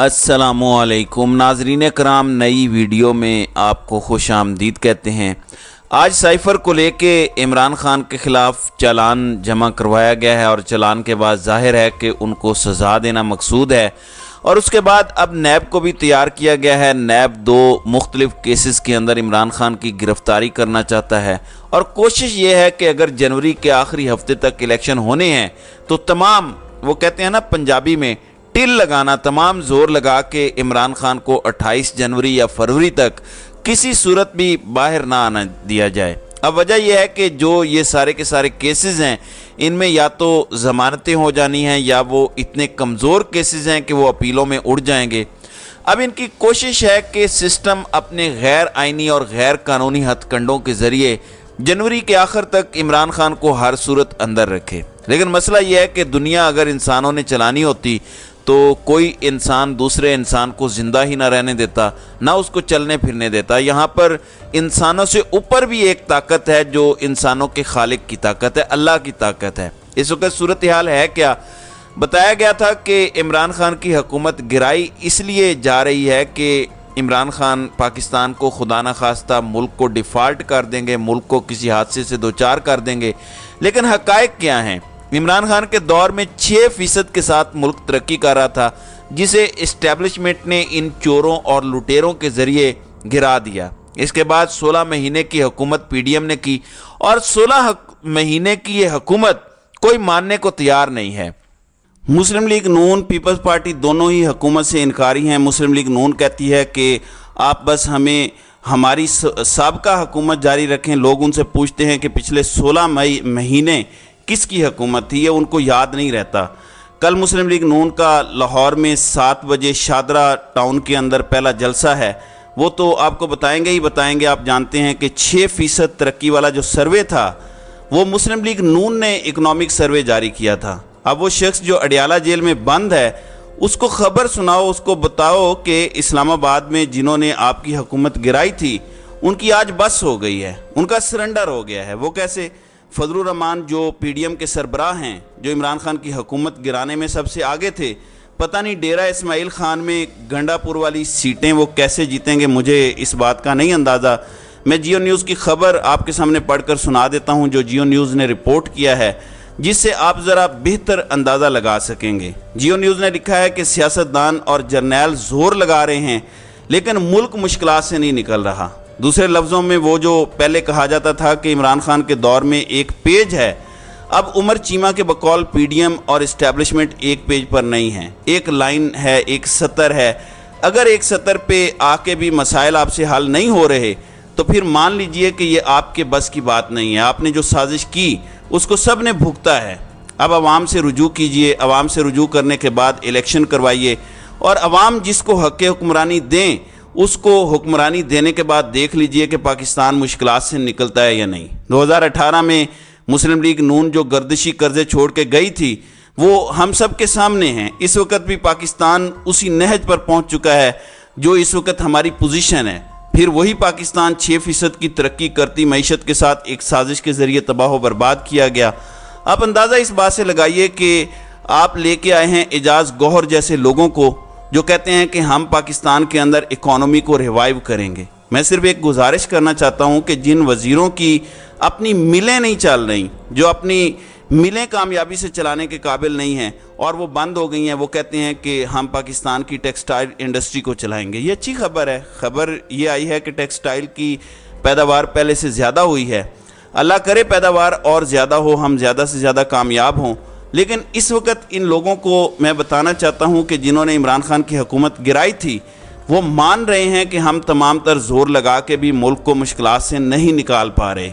अस्सलामुअलैकुम नाजरीन कराम, नई वीडियो में आपको खुश आमदीद कहते हैं। आज साइफ़र को लेके इमरान खान के ख़िलाफ़ चालान जमा करवाया गया है और चालान के बाद ज़ाहिर है कि उनको सज़ा देना मकसूद है और उसके बाद अब नैब को भी तैयार किया गया है। नैब दो मुख्तलिफ़ केसेस के अंदर इमरान खान की गिरफ़्तारी करना चाहता है और कोशिश ये है कि अगर जनवरी के आखिरी हफ्ते तक इलेक्शन होने हैं तो तमाम, वो कहते हैं ना पंजाबी में, टिल लगाना, तमाम जोर लगा के इमरान खान को 28 जनवरी या फरवरी तक किसी सूरत भी बाहर ना आना दिया जाए। अब वजह यह है कि जो ये सारे के सारे केसेस हैं इनमें या तो ज़मानतें हो जानी हैं या वो इतने कमज़ोर केसेस हैं कि वो अपीलों में उड़ जाएंगे। अब इनकी कोशिश है कि सिस्टम अपने गैर आइनी और गैर कानूनी हथकंडों के ज़रिए जनवरी के आखिर तक इमरान खान को हर सूरत अंदर रखे। लेकिन मसला यह है कि दुनिया अगर इंसानों ने चलानी होती तो कोई इंसान दूसरे इंसान को ज़िंदा ही ना रहने देता, ना उसको चलने फिरने देता। यहाँ पर इंसानों से ऊपर भी एक ताकत है जो इंसानों के खालिक की ताकत है, अल्लाह की ताकत है। इस वक्त सूरत हाल है क्या? बताया गया था कि इमरान खान की हुकूमत गिराई इसलिए जा रही है कि इमरान खान पाकिस्तान को खुदा न खास्ता मुल्क को डिफ़ॉल्ट कर देंगे, मुल्क को किसी हादसे से दो चार कर देंगे। लेकिन हक़ाइक़ क्या हैं? इमरान खान के दौर में 6% के साथ मुल्क तरक्की कर रहा था, जिसे इस्टेब्लिशमेंट ने इन चोरों और लुटेरों के ज़रिए गिरा दिया। इसके बाद 16 महीने की हुकूमत PDM ने की और 16 महीने की ये हुकूमत कोई मानने को तैयार नहीं है। मुस्लिम लीग नून, पीपल्स पार्टी दोनों ही हुकूमत से इनकारी हैं। मुस्लिम लीग नून कहती है कि आप बस हमें हमारी साबका हुकूमत जारी रखें। लोग उनसे पूछते हैं कि पिछले 16 महीने किसकी हुकूमत थी, ये उनको याद नहीं रहता। कल मुस्लिम लीग नून का लाहौर में 7 बजे शादरा टाउन के अंदर पहला जलसा है, वो तो आपको बताएंगे ही बताएंगे। आप जानते हैं कि 6% तरक्की वाला जो सर्वे था वो मुस्लिम लीग नून ने इकनॉमिक सर्वे जारी किया था। अब वो शख्स जो अडियाला जेल में बंद है उसको खबर सुनाओ, उसको बताओ कि इस्लामाबाद में जिन्होंने आपकी हुकूमत गिराई थी उनकी आज बस हो गई है, उनका सरेंडर हो गया है। वो कैसे? फजलुर रहमान जो PDM के सरबराह हैं, जो इमरान खान की हुकूमत गिराने में सबसे आगे थे, पता नहीं डेरा इस्माइल खान में गंडापुर वाली सीटें वो कैसे जीतेंगे, मुझे इस बात का नहीं अंदाज़ा। मैं जियो न्यूज़ की खबर आपके सामने पढ़कर सुना देता हूं जो जियो न्यूज़ ने रिपोर्ट किया है, जिससे आप ज़रा बेहतर अंदाज़ा लगा सकेंगे। जियो न्यूज़ ने लिखा है कि सियासतदान और जर्नैल जोर लगा रहे हैं लेकिन मुल्क मुश्किलात से नहीं निकल रहा। दूसरे लफ्ज़ों में वो जो पहले कहा जाता था कि इमरान खान के दौर में एक पेज है, अब उमर चीमा के बकौल PDM और इस्टेब्लिशमेंट एक पेज पर नहीं है, एक लाइन है, एक सतर है। अगर एक सतर पे आके भी मसाइल आपसे हल नहीं हो रहे तो फिर मान लीजिए कि ये आपके बस की बात नहीं है। आपने जो साजिश की उसको सब ने भुगता है। अब आवाम से रुजू कीजिए, आवाम से रुजू करने के बाद इलेक्शन करवाइए और आवाम जिसको हक़ हुक्मरानी दें उसको हुक्मरानी देने के बाद देख लीजिए कि पाकिस्तान मुश्किलात से निकलता है या नहीं। 2018 में मुस्लिम लीग नून जो गर्दिशी कर्जे छोड़ के गई थी वो हम सब के सामने हैं। इस वक्त भी पाकिस्तान उसी नहज पर पहुंच चुका है जो इस वक्त हमारी पोजीशन है। फिर वही पाकिस्तान 6% की तरक्की करती मईशत के साथ एक साजिश के ज़रिए तबाह बर्बाद किया गया। आप अंदाज़ा इस बात से लगाइए कि आप लेके आए हैं एजाज गौहर जैसे लोगों को जो कहते हैं कि हम पाकिस्तान के अंदर इकॉनमी को रिवाइव करेंगे। मैं सिर्फ एक गुजारिश करना चाहता हूं कि जिन वज़ीरों की अपनी मिलें नहीं चल रही, जो अपनी मिलें कामयाबी से चलाने के काबिल नहीं हैं और वो बंद हो गई हैं, वो कहते हैं कि हम पाकिस्तान की टेक्सटाइल इंडस्ट्री को चलाएंगे। ये अच्छी खबर है। खबर ये आई है कि टेक्सटाइल की पैदावार पहले से ज़्यादा हुई है। अल्लाह करे पैदावार और ज़्यादा हो, हम ज़्यादा से ज़्यादा कामयाब हों। लेकिन इस वक्त इन लोगों को मैं बताना चाहता हूं कि जिन्होंने इमरान खान की हुकूमत गिराई थी वो मान रहे हैं कि हम तमाम तर जोर लगा के भी मुल्क को मुश्किलात से नहीं निकाल पा रहे।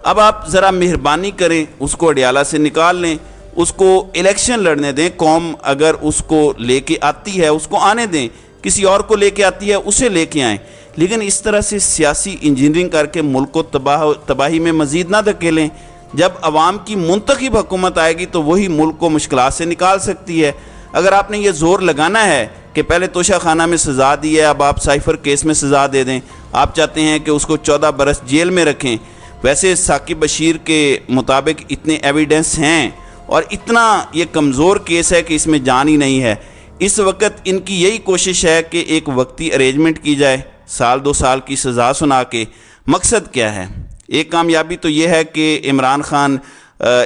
अब आप ज़रा मेहरबानी करें, उसको अडियाला से निकाल लें, उसको इलेक्शन लड़ने दें। कौम अगर उसको लेके आती है उसको आने दें, किसी और को लेके आती है उसे लेके आएँ। लेकिन इस तरह से सियासी इंजीनियरिंग करके मुल्क को तबाही में मज़ीद ना धकेलें। जब अवाम की मुंतखब हुकूमत आएगी तो वही मुल्क को मुश्किलात से निकाल सकती है। अगर आपने ये जोर लगाना है कि पहले तोशा खाना में सज़ा दी है, अब आप साइफ़र केस में सज़ा दे दें, आप चाहते हैं कि उसको 14 बरस जेल में रखें। वैसे साकिब बशीर के मुताबिक इतने एविडेंस हैं और इतना ये कमज़ोर केस है कि इसमें जान ही नहीं है। इस वक्त इनकी यही कोशिश है कि एक वक्ती अरेंजमेंट की जाए, साल 2 साल की सज़ा सुना के। मकसद क्या है? एक कामयाबी तो ये है कि इमरान खान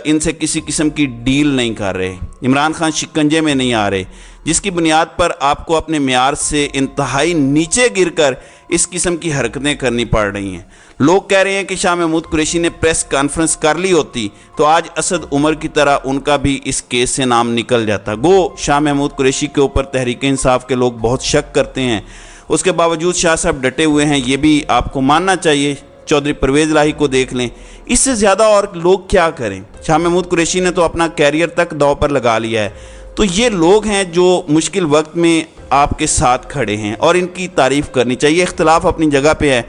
इनसे किसी किस्म की डील नहीं कर रहे, इमरान खान शिकंजे में नहीं आ रहे, जिसकी बुनियाद पर आपको अपने मेयार से इंतहाई नीचे गिरकर इस किस्म की हरकतें करनी पड़ रही हैं। लोग कह रहे हैं कि शाह महमूद कुरैशी ने प्रेस कॉन्फ्रेंस कर ली होती तो आज असद उमर की तरह उनका भी इस केस से नाम निकल जाता। गो शाह महमूद कुरैशी के ऊपर तहरीक इंसाफ के लोग बहुत शक करते हैं, उसके बावजूद शाह साहब डटे हुए हैं, ये भी आपको मानना चाहिए। चौधरी परवेज़ इलाही को देख लें, इससे ज़्यादा और लोग क्या करें? शाह महमूद कुरैशी ने तो अपना कैरियर तक दांव पर लगा लिया है। तो ये लोग हैं जो मुश्किल वक्त में आपके साथ खड़े हैं और इनकी तारीफ़ करनी चाहिए। इख्तलाफ अपनी जगह पे है।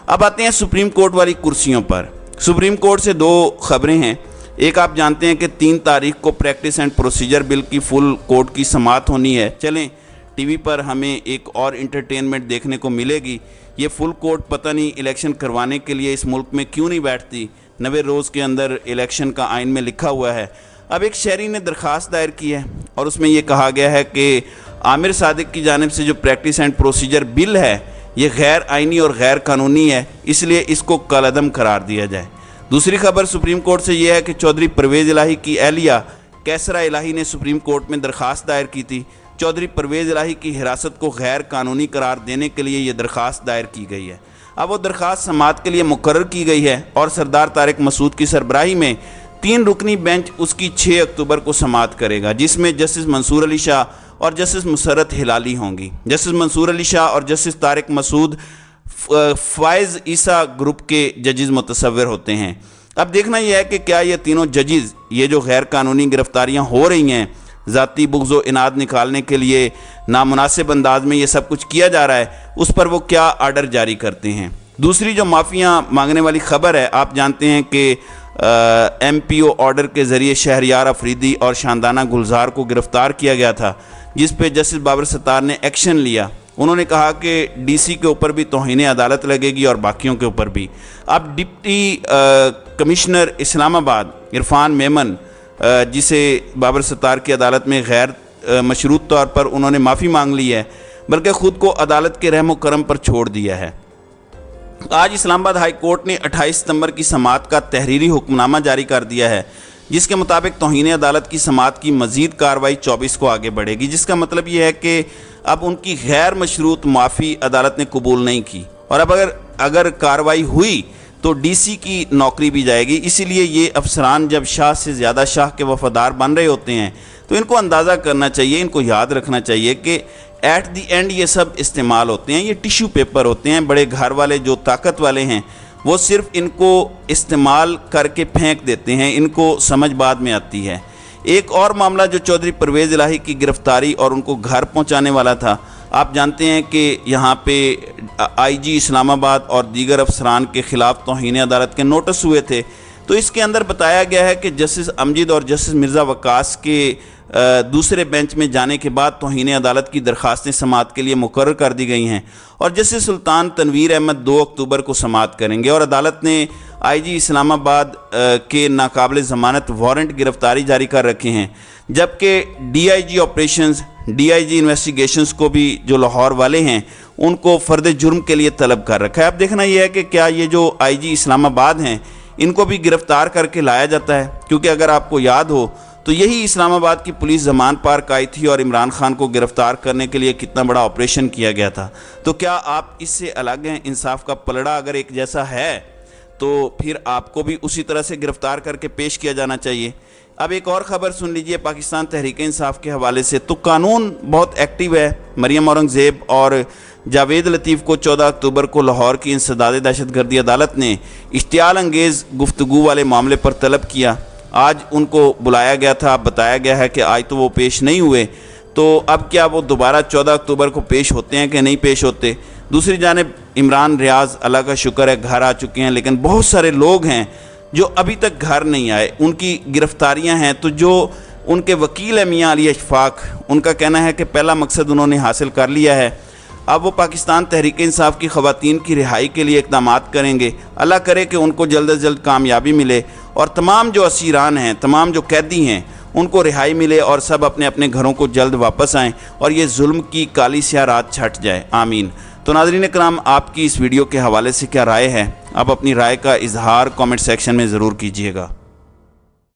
अब आते हैं सुप्रीम कोर्ट वाली कुर्सियों पर। सुप्रीम कोर्ट से 2 खबरें हैं। एक, आप जानते हैं कि 3 तारीख को प्रैक्टिस एंड प्रोसीजर बिल की फुल कोर्ट की समाअत होनी है। चलें, टीवी पर हमें एक और इंटरटेनमेंट देखने को मिलेगी। ये फुल कोर्ट पता नहीं इलेक्शन करवाने के लिए इस मुल्क में क्यों नहीं बैठती। 90 रोज़ के अंदर इलेक्शन का आइन में लिखा हुआ है। अब एक शहरी ने दरख्वास्त दायर की है और उसमें ये कहा गया है कि आमिर सादिक की जानिब से जो प्रैक्टिस एंड प्रोसीजर बिल है ये गैर आइनी और गैर कानूनी है, इसलिए इसको कलअदम करार दिया जाए। दूसरी खबर सुप्रीम कोर्ट से यह है कि चौधरी परवेज़ इलाही की अहलिया कैसरा इलाही ने सुप्रीम कोर्ट में दरख्वास्त दायर की थी। चौधरी परवेज़ इलाही की हिरासत को गैर कानूनी करार देने के लिए ये दरख्वास्त दायर की गई है। अब वो दरख्वास्त समाअत के लिए मुकर्रर की गई है और सरदार तारिक मसूद की सरबराही में 3 रुकनी बेंच उसकी 6 अक्टूबर को समाअत करेगा, जिसमें जस्टिस मंसूर अली शाह और जस्टिस मुसर्रत हिलाली होंगी। जस्टिस मंसूर अली शाह और जस्टिस तारिक मसूद फ़ाइज़ ईसा ग्रुप के जजेस मुतसव्विर होते हैं। अब देखना यह है कि क्या ये तीनों जजेस, ये जो गैर कानूनी गिरफ्तारियां हो रही हैं, ज़ाती बुग़्ज़ व इनाद निकालने के लिए नामुनासिब अंदाज में ये सब कुछ किया जा रहा है, उस पर वो क्या आर्डर जारी करते हैं। दूसरी जो माफ़ियाँ मांगने वाली ख़बर है, आप जानते हैं कि MPO ऑर्डर के ज़रिए शहरयार अफरीदी और शानदाना गुलजार को गिरफ़्तार किया गया था, जिस पे जस्टिस बाबर सत्तार ने एक्शन लिया। उन्होंने कहा कि DC के ऊपर भी तौहीन अदालत लगेगी और बाकियों के ऊपर भी। अब डिप्टी कमिश्नर इस्लामाबाद इरफान मेमन, जिसे बाबर सत्तार की अदालत में गैर मशरूत तौर पर उन्होंने माफ़ी मांग ली है, बल्कि ख़ुद को अदालत के रहम करम पर छोड़ दिया है। आज इस्लामाबाद हाई कोर्ट ने 28 सितंबर की समाअत का तहरीरी हुक्मनामा जारी कर दिया है, जिसके मुताबिक तौहीन अदालत की समाअत की मज़ीद कार्रवाई 24 को आगे बढ़ेगी। जिसका मतलब ये है कि अब उनकी गैर मशरूत माफ़ी अदालत ने कबूल नहीं की और अब अगर कार्रवाई हुई तो DC की नौकरी भी जाएगी। इसीलिए ये अफसरान जब शाह से ज़्यादा शाह के वफादार बन रहे होते हैं तो इनको अंदाज़ा करना चाहिए, इनको याद रखना चाहिए कि एट दी एंड ये सब इस्तेमाल होते हैं, ये टिश्यू पेपर होते हैं। बड़े घर वाले जो ताकत वाले हैं वो सिर्फ इनको इस्तेमाल करके फेंक देते हैं, इनको समझ बाद में आती है। एक और मामला जो चौधरी परवेज़ इलाही की गिरफ़्तारी और उनको घर पहुंचाने वाला था, आप जानते हैं कि यहाँ पे IG इस्लामाबाद और दीगर अफसरान के ख़िलाफ़ तौहीन अदालत के नोटिस हुए थे। तो इसके अंदर बताया गया है कि जस्टिस अमजद और जस्टिस मिर्ज़ा वकास के दूसरे बेंच में जाने के बाद तौहीन अदालत की दरख्वास्तें समाअत के लिए मुकर्रर कर दी गई हैं और जस्टिस सुल्तान तनवीर अहमद 2 अक्टूबर को समाअत करेंगे। और अदालत ने IG इस्लामाबाद के नाकाबिल ज़मानत वारंट गिरफ़्तारी जारी कर रखे हैं, जबकि DIG ऑपरेशंस, DIG इन्वेस्टिगेशंस को भी जो लाहौर वाले हैं उनको फ़र्द जुर्म के लिए तलब कर रखा है। अब देखना यह है कि क्या ये जो IG इस्लामाबाद हैं इनको भी गिरफ़्तार करके लाया जाता है, क्योंकि अगर आपको याद हो तो यही इस्लामाबाद की पुलिस ज़मान पार्क आई थी और इमरान खान को गिरफ़्तार करने के लिए कितना बड़ा ऑपरेशन किया गया था। तो क्या आप इससे अलग हैं? इंसाफ का पलड़ा अगर एक जैसा है तो फिर आपको भी उसी तरह से गिरफ़्तार करके पेश किया जाना चाहिए। अब एक और ख़बर सुन लीजिए पाकिस्तान तहरीक इंसाफ के हवाले से। तो कानून बहुत एक्टिव है। मरियम औरंगज़ेब और जावेद लतीफ़ को 14 अक्टूबर को लाहौर की इंसदाद दहशतगर्दी अदालत ने इश्तियाल अंगेज़ गुफ्तगू वाले मामले पर तलब किया। आज उनको बुलाया गया था, बताया गया है कि आज तो वो पेश नहीं हुए, तो अब क्या वो दोबारा 14 अक्टूबर को पेश होते हैं कि नहीं पेश होते। दूसरी जानिब इमरान रियाज, अल्लाह का शुक्र है, घर आ चुके हैं, लेकिन बहुत सारे लोग हैं जो अभी तक घर नहीं आए, उनकी गिरफ़्तारियां हैं। तो जो उनके वकील है मियाँ अली अशफाक, उनका कहना है कि पहला मकसद उन्होंने हासिल कर लिया है, अब वो पाकिस्तान तहरीक इंसाफ की ख़वातीन की रिहाई के लिए इक़दामात करेंगे। अल्लाह करे कि उनको जल्द अज जल्द कामयाबी मिले और तमाम जो असीरान हैं, तमाम जो कैदी हैं, ان کو رہائی ملے اور سب اپنے اپنے گھروں کو جلد واپس آئیں اور یہ ظلم کی کالی سیاہ رات چھٹ جائے، آمین۔ تو ناظرین کرام، آپ کی اس ویڈیو کے حوالے سے کیا رائے ہے؟ آپ اپنی رائے کا اظہار کامنٹ سیکشن میں ضرور کیجیے گا۔